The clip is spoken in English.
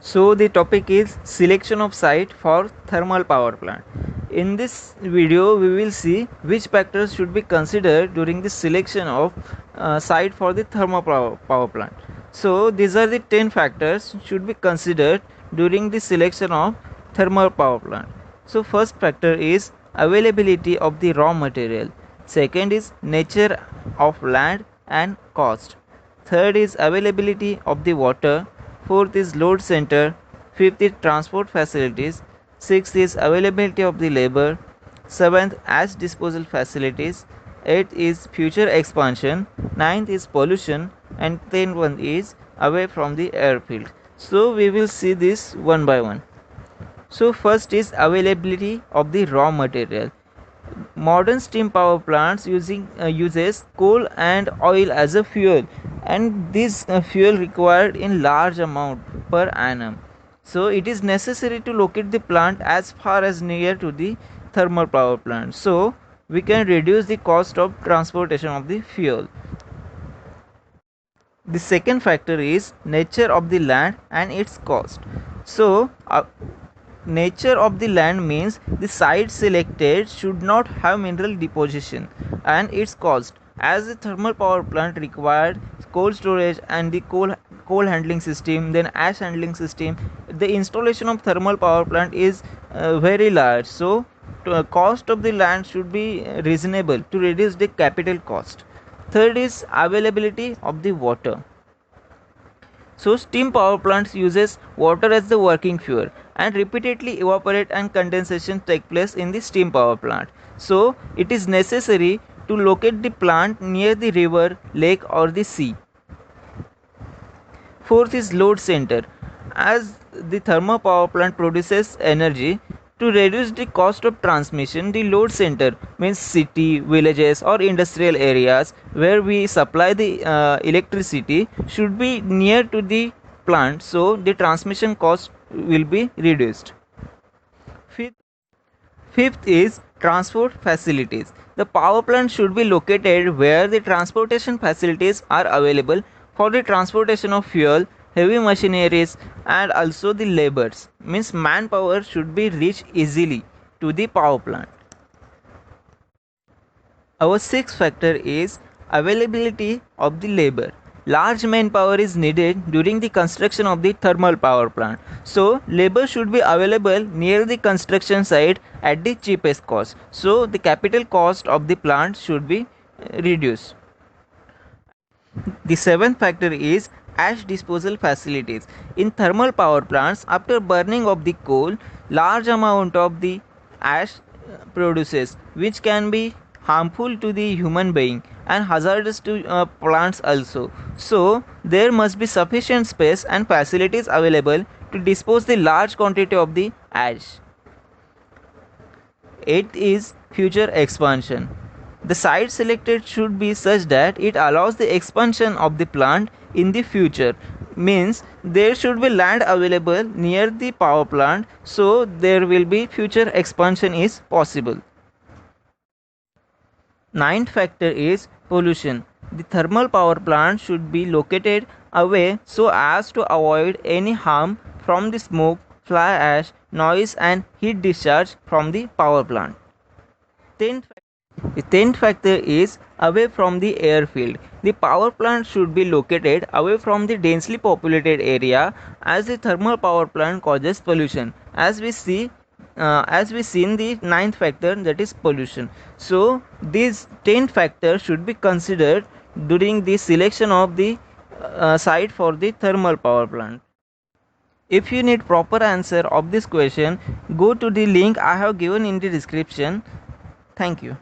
So the topic is selection of site for thermal power plant. In this video we will see which factors should be considered during the selection of site for the thermal power plant. So these are the 10 factors should be considered during the selection of thermal power plant. So first factor is availability of the raw material. Second is nature of land and cost. Third is availability of the water. Fourth is load center. Fifth is transport facilities. Sixth is availability of the labor. Seventh, ash disposal facilities. Eighth is future expansion. Ninth is pollution. And 10th one is away from the airfield. So we will see this one by one. So first is availability of the raw material. Modern steam power plants uses coal and oil as a fuel, and this fuel required in large amount per annum. So it is necessary to locate the plant as far as near to the thermal power plant, so we can reduce the cost of transportation of the fuel. The second factor is nature of the land and its cost. So nature of the land means the site selected should not have mineral deposition, and its cost, as the thermal power plant required cold storage and the coal handling system, then ash handling system. The installation of thermal power plant is very large, so cost of the land should be reasonable to reduce the capital cost. Third is availability of the water. So steam power plants uses water as the working fuel, and repeatedly evaporate and condensation take place in the steam power plant. So it is necessary to locate the plant near the river, lake or the sea. Fourth is load center. As the thermal power plant produces energy, to reduce the cost of transmission, the load center means city, villages or industrial areas where we supply the electricity should be near to the plant, so the transmission cost will be reduced. Fifth is transport facilities. The power plant should be located where the transportation facilities are available for the transportation of fuel, heavy machineries and also the labors, means manpower should be reached easily to the power plant. Our sixth factor is availability of the labor. Large manpower is needed during the construction of the thermal power plant, so labor should be available near the construction site at the cheapest cost, so the capital cost of the plant should be reduced. The seventh factor is ash disposal facilities. In thermal power plants, after burning of the coal, large amount of the ash produces, which can be harmful to the human being and hazardous to plants also. So there must be sufficient space and facilities available to dispose the large quantity of the ash. Eighth is future expansion. The site selected should be such that it allows the expansion of the plant in the future, means there should be land available near the power plant, so there will be future expansion is possible. Ninth factor is pollution. The thermal power plant should be located away so as to avoid any harm from the smoke, fly ash, noise and heat discharge from the power plant. The 10th factor is away from the airfield. The power plant should be located away from the densely populated area, as the thermal power plant causes pollution, as we see in the 9th factor, that is pollution. So these 10 factors should be considered during the selection of the site for the thermal power plant. If you need proper answer of this question, go to the link I have given in the description. Thank you.